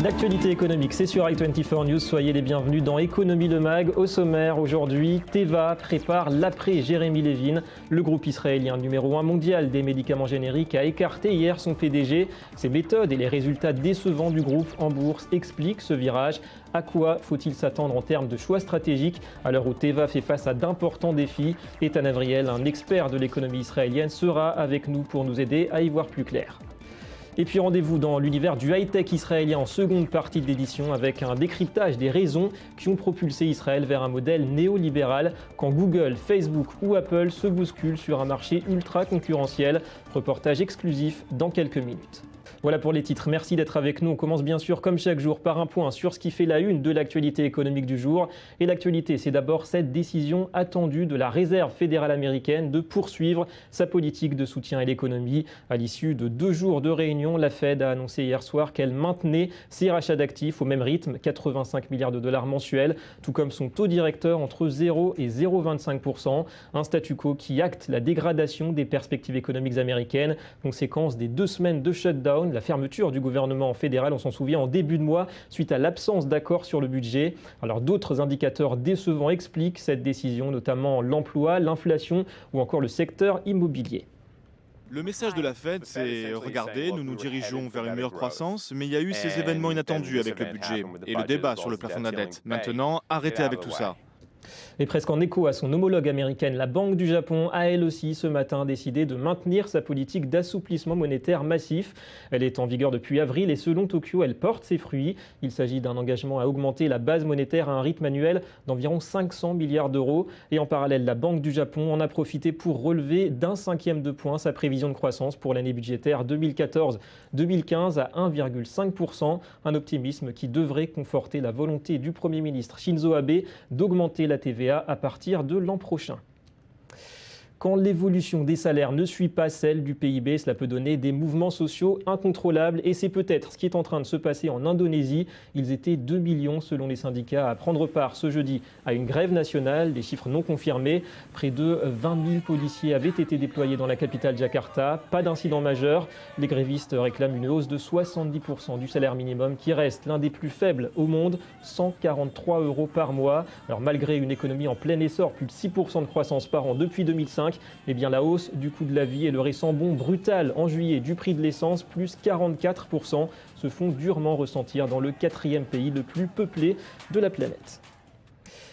L'actualité économique, c'est sur i24 News. Soyez les bienvenus dans Économie le Mag. Au sommaire aujourd'hui, Teva prépare l'après Jeremy Levin. Le groupe israélien numéro 1 mondial des médicaments génériques a écarté hier son PDG. Ses méthodes et les résultats décevants du groupe en bourse expliquent ce virage. À quoi faut-il s'attendre en termes de choix stratégiques à l'heure où Teva fait face à d'importants défis? Ethan Avriel, un expert de l'économie israélienne, sera avec nous pour nous aider à y voir plus clair. Et puis rendez-vous dans l'univers du high-tech israélien en seconde partie de l'édition avec un décryptage des raisons qui ont propulsé Israël vers un modèle néolibéral quand Google, Facebook ou Apple se bousculent sur un marché ultra concurrentiel. Reportage exclusif dans quelques minutes. Voilà pour les titres, merci d'être avec nous. On commence bien sûr comme chaque jour par un point sur ce qui fait la une de l'actualité économique du jour. Et l'actualité, c'est d'abord cette décision attendue de la Réserve fédérale américaine de poursuivre sa politique de soutien à l'économie. À l'issue de 2 jours de réunion, la Fed a annoncé hier soir qu'elle maintenait ses rachats d'actifs au même rythme, 85 milliards de dollars mensuels, tout comme son taux directeur entre 0 et 0,25%. Un statu quo qui acte la dégradation des perspectives économiques américaines, conséquence des 2 semaines de shutdown, la fermeture du gouvernement fédéral, on s'en souvient, en début de mois, suite à l'absence d'accord sur le budget. Alors d'autres indicateurs décevants expliquent cette décision, notamment l'emploi, l'inflation ou encore le secteur immobilier. Le message de la Fed, c'est « Regardez, nous nous dirigeons vers une meilleure croissance, mais il y a eu ces événements inattendus avec le budget et le débat sur le plafond de la dette. Maintenant, arrêtez avec tout ça. » Et presque en écho à son homologue américaine, la Banque du Japon a elle aussi ce matin décidé de maintenir sa politique d'assouplissement monétaire massif. Elle est en vigueur depuis avril et selon Tokyo, elle porte ses fruits. Il s'agit d'un engagement à augmenter la base monétaire à un rythme annuel d'environ 500 milliards d'euros. Et en parallèle, la Banque du Japon en a profité pour relever d'1/5 de point sa prévision de croissance pour l'année budgétaire 2014-2015 à 1,5%. Un optimisme qui devrait conforter la volonté du Premier ministre Shinzo Abe d'augmenter la TVA à partir de l'an prochain. Quand l'évolution des salaires ne suit pas celle du PIB, cela peut donner des mouvements sociaux incontrôlables et c'est peut-être ce qui est en train de se passer en Indonésie. Ils étaient 2 millions selon les syndicats à prendre part ce jeudi à une grève nationale, des chiffres non confirmés. Près de 20 000 policiers avaient été déployés dans la capitale Jakarta, pas d'incident majeur. Les grévistes réclament une hausse de 70% du salaire minimum qui reste l'un des plus faibles au monde, 143 € par mois. Alors malgré une économie en plein essor, plus de 6% de croissance par an depuis 2005, eh bien, la hausse du coût de la vie et le récent bond brutal en juillet du prix de l'essence, plus 44%, se font durement ressentir dans le 4e pays le plus peuplé de la planète.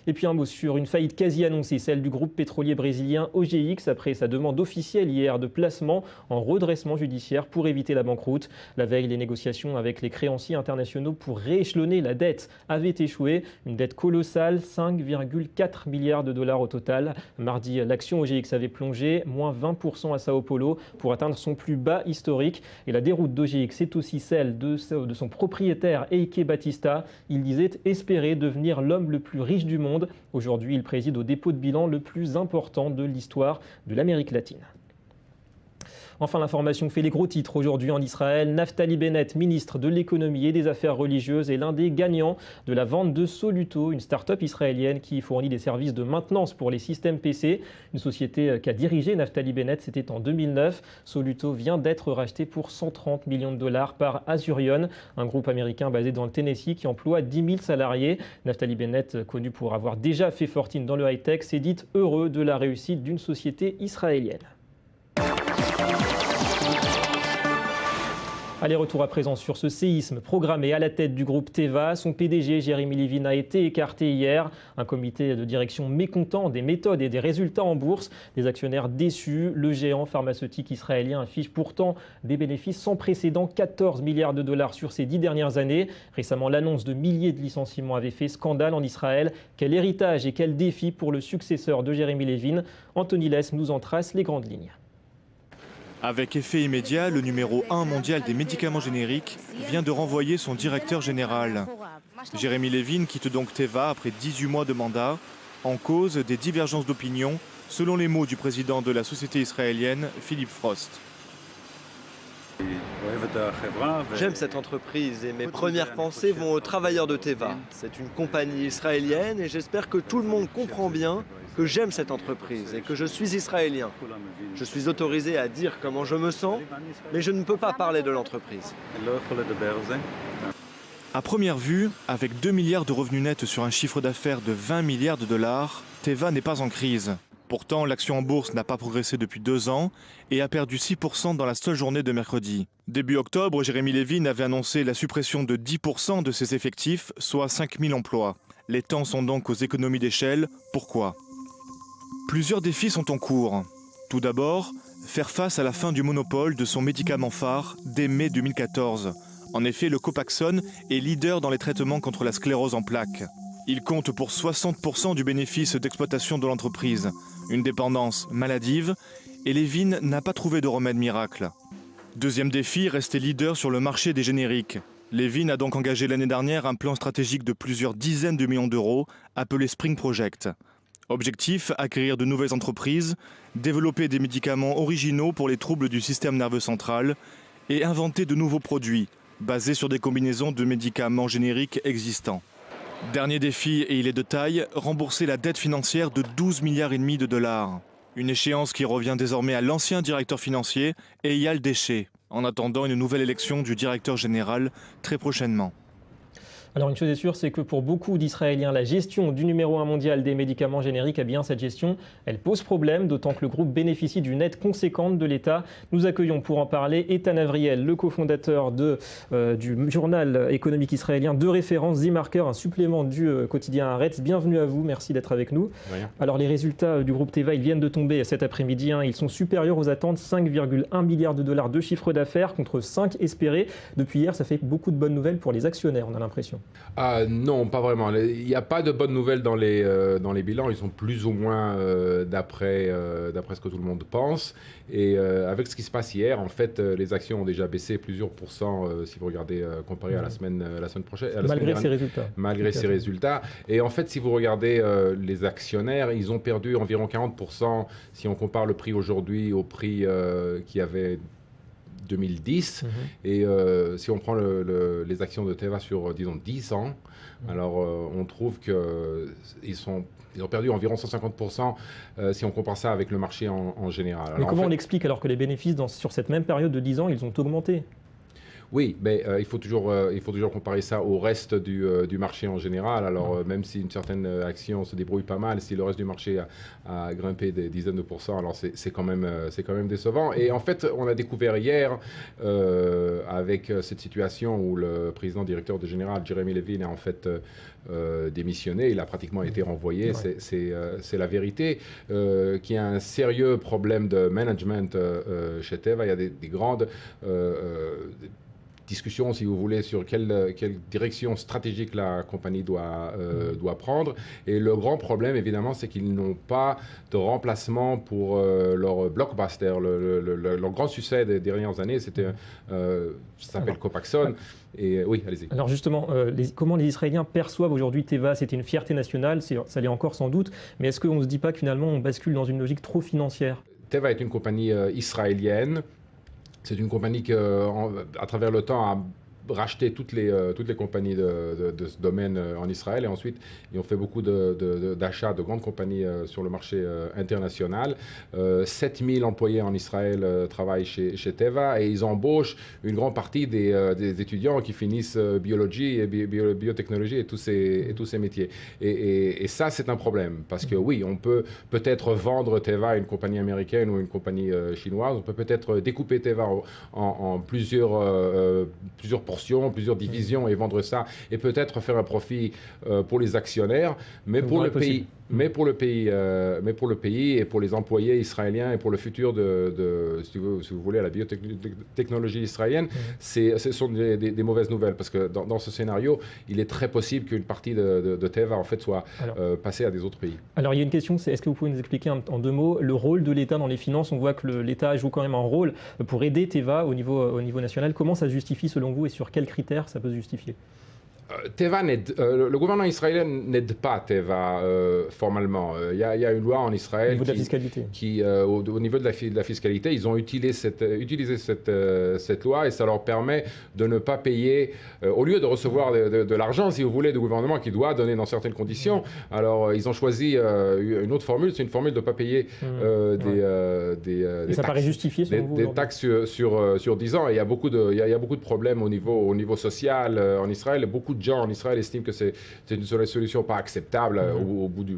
Et puis un mot sur une faillite quasi annoncée, celle du groupe pétrolier brésilien OGX après sa demande officielle hier de placement en redressement judiciaire pour éviter la banqueroute. La veille, les négociations avec les créanciers internationaux pour rééchelonner la dette avaient échoué. Une dette colossale, 5,4 milliards de dollars au total. Mardi, l'action OGX avait plongé, moins 20% à Sao Paulo pour atteindre son plus bas historique. Et la déroute d'OGX est aussi celle de son propriétaire Eike Batista. Il disait espérer devenir l'homme le plus riche du monde. Aujourd'hui, il préside au dépôt de bilan le plus important de l'histoire de l'Amérique latine. Enfin, l'information fait les gros titres aujourd'hui en Israël. Naftali Bennett, ministre de l'économie et des affaires religieuses, est l'un des gagnants de la vente de Soluto, une start-up israélienne qui fournit des services de maintenance pour les systèmes PC. Une société qu'a dirigée Naftali Bennett, c'était en 2009. Soluto vient d'être racheté pour 130 millions de dollars par Azurion, un groupe américain basé dans le Tennessee qui emploie 10 000 salariés. Naftali Bennett, connu pour avoir déjà fait fortune dans le high-tech, s'est dit heureux de la réussite d'une société israélienne. Allez, retour à présent sur ce séisme programmé à la tête du groupe Teva. Son PDG, Jeremy Levin, a été écarté hier. Un comité de direction mécontent des méthodes et des résultats en bourse. Des actionnaires déçus. Le géant pharmaceutique israélien affiche pourtant des bénéfices sans précédent, 14 milliards de dollars sur ces 10 dernières années. Récemment, l'annonce de milliers de licenciements avait fait scandale en Israël. Quel héritage et quel défi pour le successeur de Jeremy Levin? Anthony Less nous en trace les grandes lignes. Avec effet immédiat, le numéro 1 mondial des médicaments génériques vient de renvoyer son directeur général. Jeremy Levin quitte donc Teva après 18 mois de mandat, en cause des divergences d'opinion, selon les mots du président de la société israélienne, Philippe Frost. J'aime cette entreprise et mes premières pensées vont aux travailleurs de Teva. C'est une compagnie israélienne et j'espère que tout le monde comprend bien que j'aime cette entreprise et que je suis israélien. Je suis autorisé à dire comment je me sens, mais je ne peux pas parler de l'entreprise. À première vue, avec 2 milliards de revenus nets sur un chiffre d'affaires de 20 milliards de dollars, Teva n'est pas en crise. Pourtant, l'action en bourse n'a pas progressé depuis 2 ans et a perdu 6% dans la seule journée de mercredi. Début octobre, Jeremy Levin avait annoncé la suppression de 10% de ses effectifs, soit 5000 emplois. Les temps sont donc aux économies d'échelle. Pourquoi ? Plusieurs défis sont en cours. Tout d'abord, faire face à la fin du monopole de son médicament phare dès mai 2014. En effet, le Copaxone est leader dans les traitements contre la sclérose en plaques. Il compte pour 60% du bénéfice d'exploitation de l'entreprise, une dépendance maladive, et Levin n'a pas trouvé de remède miracle. Deuxième défi, rester leader sur le marché des génériques. Levin a donc engagé l'année dernière un plan stratégique de plusieurs dizaines de millions d'euros, appelé Spring Project. Objectif, acquérir de nouvelles entreprises, développer des médicaments originaux pour les troubles du système nerveux central et inventer de nouveaux produits, basés sur des combinaisons de médicaments génériques existants. Dernier défi, et il est de taille, rembourser la dette financière de 12,5 milliards de dollars. Une échéance qui revient désormais à l'ancien directeur financier, Eyal Deschet, en attendant une nouvelle élection du directeur général très prochainement. Alors une chose est sûre, c'est que pour beaucoup d'Israéliens, la gestion du numéro 1 mondial des médicaments génériques, eh bien cette gestion, elle pose problème, d'autant que le groupe bénéficie d'une aide conséquente de l'État. Nous accueillons pour en parler Eitan Avriel, le cofondateur du journal économique israélien de référence The-Marker, un supplément du quotidien Haaretz. Bienvenue à vous, merci d'être avec nous. Rien. Alors les résultats du groupe Teva, ils viennent de tomber cet après-midi. Ils sont supérieurs aux attentes, 5,1 milliards de dollars de chiffre d'affaires contre 5 espérés. Depuis hier, ça fait beaucoup de bonnes nouvelles pour les actionnaires, on a l'impression. Non, pas vraiment. Il n'y a pas de bonnes nouvelles dans les bilans. Ils sont plus ou moins d'après ce que tout le monde pense. Et avec ce qui se passe hier, en fait, les actions ont déjà baissé plusieurs pourcents si vous regardez comparé à la semaine prochaine. Malgré ces résultats. Malgré ces résultats. Et en fait, si vous regardez les actionnaires, ils ont perdu environ 40% si on compare le prix aujourd'hui au prix qui avait 2010 et si on prend les actions de Teva sur disons 10 ans, alors on trouve qu'ils ont perdu environ 150% si on compare ça avec le marché en général. Mais alors, comment en fait, on explique alors que les bénéfices sur cette même période de 10 ans, ils ont augmenté ? Oui, mais il faut toujours comparer ça au reste du marché en général. Alors même si une certaine action se débrouille pas mal, si le reste du marché a grimpé des dizaines de pourcents, alors c'est quand même décevant. Et en fait, on a découvert hier avec cette situation où le président directeur général Jeremy Levin a en fait démissionné, il a pratiquement été renvoyé. Ouais. C'est la vérité, qu'il y a un sérieux problème de management chez Teva. Il y a des grandes discussion, si vous voulez, sur quelle direction stratégique la compagnie doit prendre. Et le grand problème, évidemment, c'est qu'ils n'ont pas de remplacement pour leur blockbuster. Leur grand succès des dernières années, ça s'appelle Copaxone. Et oui, allez-y. Alors justement, comment les Israéliens perçoivent aujourd'hui Teva? C'était une fierté nationale, ça l'est encore sans doute, mais est-ce qu'on ne se dit pas que finalement on bascule dans une logique trop financière? Teva est une compagnie israélienne. C'est une compagnie qui, à travers le temps, a racheté toutes les compagnies de ce domaine en Israël, et ensuite ils ont fait beaucoup d'achats de grandes compagnies sur le marché international. 7000 employés en Israël travaillent chez Teva, et ils embauchent une grande partie des étudiants qui finissent biologie et biotechnologie et tous ces métiers. Et ça, c'est un problème, parce que oui, on peut peut-être vendre Teva à une compagnie américaine ou une compagnie chinoise, on peut peut-être découper Teva en plusieurs plusieurs divisions et vendre ça et peut-être faire un profit pour les actionnaires, mais pour le pays. Mais pour le pays et pour les employés israéliens et pour le futur si vous voulez, à la biotechnologie israélienne, ce sont des mauvaises nouvelles, parce que dans ce scénario, il est très possible qu'une partie de Teva en fait soit passée à des autres pays. Alors il y a une question, c'est est-ce que vous pouvez nous expliquer en deux mots le rôle de l'État dans les finances? On voit que l'État joue quand même un rôle pour aider Teva au niveau national. Comment ça se justifie selon vous et sur quels critères ça peut se justifier? Teva le gouvernement israélien n'aide pas Teva formellement. Il y a une loi en Israël au niveau de la fiscalité. Au niveau de la fiscalité, ils ont utilisé cette loi et ça leur permet de ne pas payer, au lieu de recevoir de l'argent, si vous voulez, du gouvernement qui doit donner dans certaines conditions. Alors, ils ont choisi une autre formule, c'est une formule de ne pas payer des ça paraît justifié des taxes sur 10 ans. Et il y a beaucoup de problèmes au niveau social en Israël. Beaucoup de gens en Israël estiment que c'est une solution pas acceptable au bout du...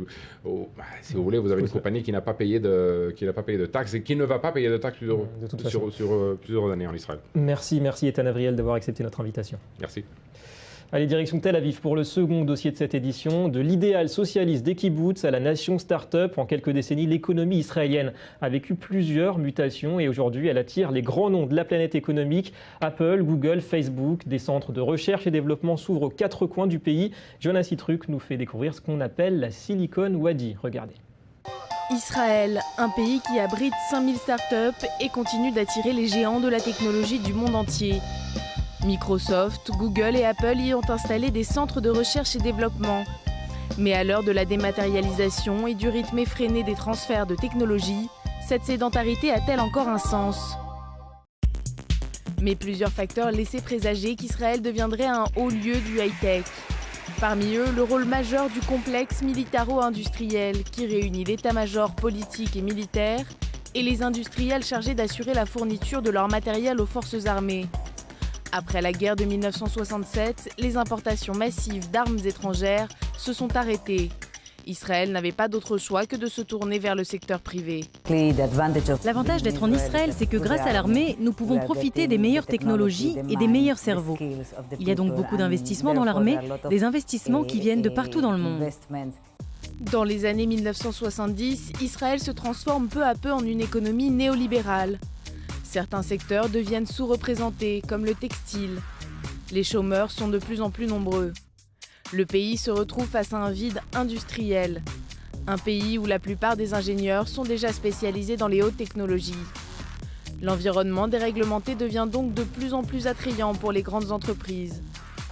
si vous voulez, vous avez une compagnie qui n'a pas payé de taxes et qui ne va pas payer de taxes sur plusieurs années en Israël. Merci Ethan Avriel d'avoir accepté notre invitation. Merci. Allez, direction Tel Aviv pour le second dossier de cette édition. De l'idéal socialiste des kibboutz à la nation start-up, en quelques décennies, l'économie israélienne a vécu plusieurs mutations et aujourd'hui, elle attire les grands noms de la planète économique. Apple, Google, Facebook, des centres de recherche et développement s'ouvrent aux quatre coins du pays. Jonas Citruc nous fait découvrir ce qu'on appelle la Silicon Wadi. Regardez. Israël, un pays qui abrite 5000 startups et continue d'attirer les géants de la technologie du monde entier. Microsoft, Google et Apple y ont installé des centres de recherche et développement. Mais à l'heure de la dématérialisation et du rythme effréné des transferts de technologie, cette sédentarité a-t-elle encore un sens ? Mais plusieurs facteurs laissaient présager qu'Israël deviendrait un haut lieu du high-tech. Parmi eux, le rôle majeur du complexe militaro-industriel qui réunit l'état-major politique et militaire et les industriels chargés d'assurer la fourniture de leur matériel aux forces armées. Après la guerre de 1967, les importations massives d'armes étrangères se sont arrêtées. Israël n'avait pas d'autre choix que de se tourner vers le secteur privé. L'avantage d'être en Israël, c'est que grâce à l'armée, nous pouvons profiter des meilleures technologies et des meilleurs cerveaux. Il y a donc beaucoup d'investissements dans l'armée, des investissements qui viennent de partout dans le monde. Dans les années 1970, Israël se transforme peu à peu en une économie néolibérale. Certains secteurs deviennent sous-représentés, comme le textile. Les chômeurs sont de plus en plus nombreux. Le pays se retrouve face à un vide industriel. Un pays où la plupart des ingénieurs sont déjà spécialisés dans les hautes technologies. L'environnement déréglementé devient donc de plus en plus attrayant pour les grandes entreprises.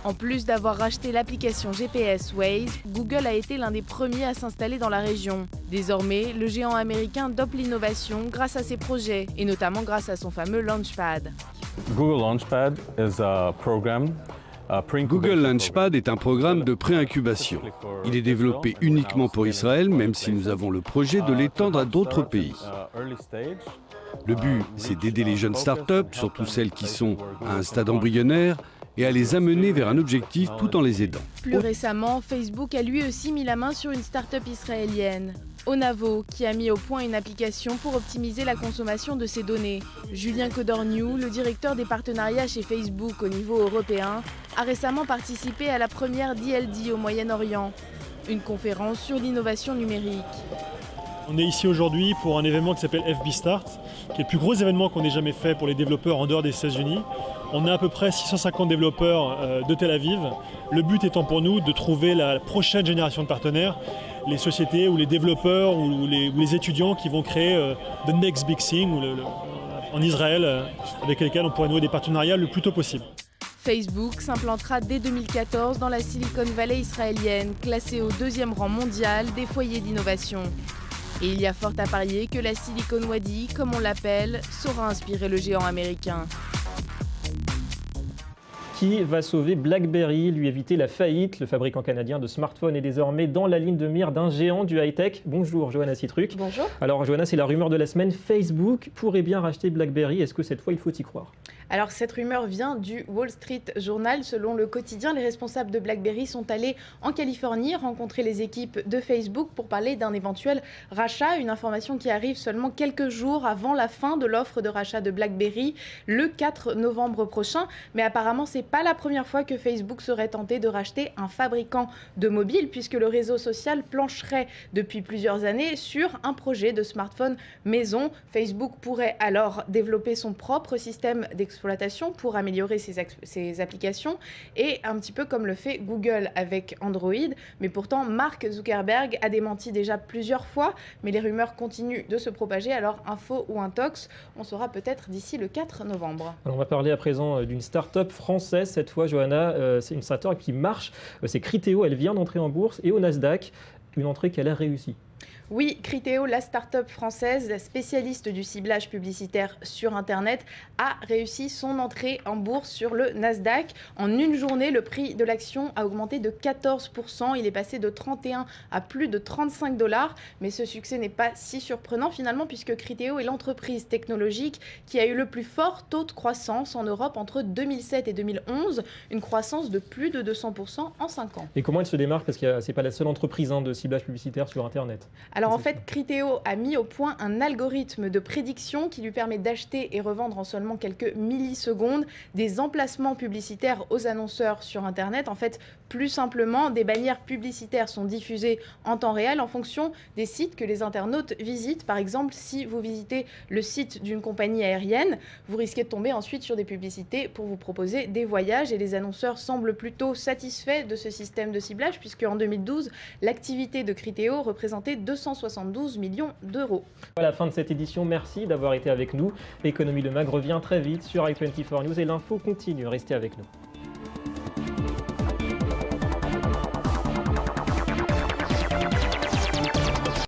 En plus d'avoir racheté l'application GPS Waze, Google a été l'un des premiers à s'installer dans la région. Désormais, le géant américain dope l'innovation grâce à ses projets, et notamment grâce à son fameux Launchpad. Google Launchpad est un programme de pré-incubation. Il est développé uniquement pour Israël, même si nous avons le projet de l'étendre à d'autres pays. Le but, c'est d'aider les jeunes startups, surtout celles qui sont à un stade embryonnaire, et à les amener vers un objectif tout en les aidant. Plus récemment, Facebook a lui aussi mis la main sur une start-up israélienne, Onavo, qui a mis au point une application pour optimiser la consommation de ses données. Julien Codorniou, le directeur des partenariats chez Facebook au niveau européen, a récemment participé à la première DLD au Moyen-Orient, une conférence sur l'innovation numérique. On est ici aujourd'hui pour un événement qui s'appelle FB Start, qui est le plus gros événement qu'on ait jamais fait pour les développeurs en dehors des États-Unis. On a à peu près 650 développeurs de Tel Aviv. Le but étant pour nous de trouver la prochaine génération de partenaires, les sociétés ou les développeurs ou les étudiants qui vont créer the next big thing en Israël, avec lesquels on pourrait nouer des partenariats le plus tôt possible. Facebook s'implantera dès 2014 dans la Silicon Valley israélienne, classée au 2e rang mondial des foyers d'innovation. Et il y a fort à parier que la Silicon Wadi, comme on l'appelle, saura inspirer le géant américain. Qui va sauver BlackBerry, lui éviter la faillite? Le fabricant canadien de smartphones est désormais dans la ligne de mire d'un géant du high-tech. Bonjour Johanna Citruc. Bonjour. Alors Johanna, c'est la rumeur de la semaine. Facebook pourrait bien racheter BlackBerry. Est-ce que cette fois il faut y croire? Alors cette rumeur vient du Wall Street Journal. Selon le quotidien, les responsables de BlackBerry sont allés en Californie rencontrer les équipes de Facebook pour parler d'un éventuel rachat. Une information qui arrive seulement quelques jours avant la fin de l'offre de rachat de BlackBerry le 4 novembre prochain. Mais apparemment, c'est pas la première fois que Facebook serait tenté de racheter un fabricant de mobiles, puisque le réseau social plancherait depuis plusieurs années sur un projet de smartphone maison. Facebook pourrait alors développer son propre système d'exploitation d'exploitation pour améliorer ses applications, et un petit peu comme le fait Google avec Android. Mais pourtant, Mark Zuckerberg a démenti déjà plusieurs fois, mais les rumeurs continuent de se propager. Alors, info ou intox, on saura peut-être d'ici le 4 novembre. Alors, on va parler à présent d'une start-up française. Cette fois, Johanna, c'est une start-up qui marche. C'est Criteo, elle vient d'entrer en bourse et au Nasdaq, une entrée qu'elle a réussie. Oui, Criteo, la start-up française spécialiste du ciblage publicitaire sur Internet, a réussi son entrée en bourse sur le Nasdaq. En une journée, le prix de l'action a augmenté de 14%. Il est passé de 31 à plus de 35 $. Mais ce succès n'est pas si surprenant finalement, puisque Criteo est l'entreprise technologique qui a eu le plus fort taux de croissance en Europe entre 2007 et 2011. Une croissance de plus de 200% en 5 ans. Et comment elle se démarque? Parce que ce n'est pas la seule entreprise de ciblage publicitaire sur Internet. Alors en fait, Criteo a mis au point un algorithme de prédiction qui lui permet d'acheter et revendre en seulement quelques millisecondes des emplacements publicitaires aux annonceurs sur Internet. En fait, plus simplement, des bannières publicitaires sont diffusées en temps réel en fonction des sites que les internautes visitent. Par exemple, si vous visitez le site d'une compagnie aérienne, vous risquez de tomber ensuite sur des publicités pour vous proposer des voyages. Et les annonceurs semblent plutôt satisfaits de ce système de ciblage, puisque en 2012, l'activité de Criteo représentait 272 millions d'euros. Voilà, fin de cette édition. Merci d'avoir été avec nous. L'économie de Mag revient très vite sur i24 News et l'info continue. Restez avec nous.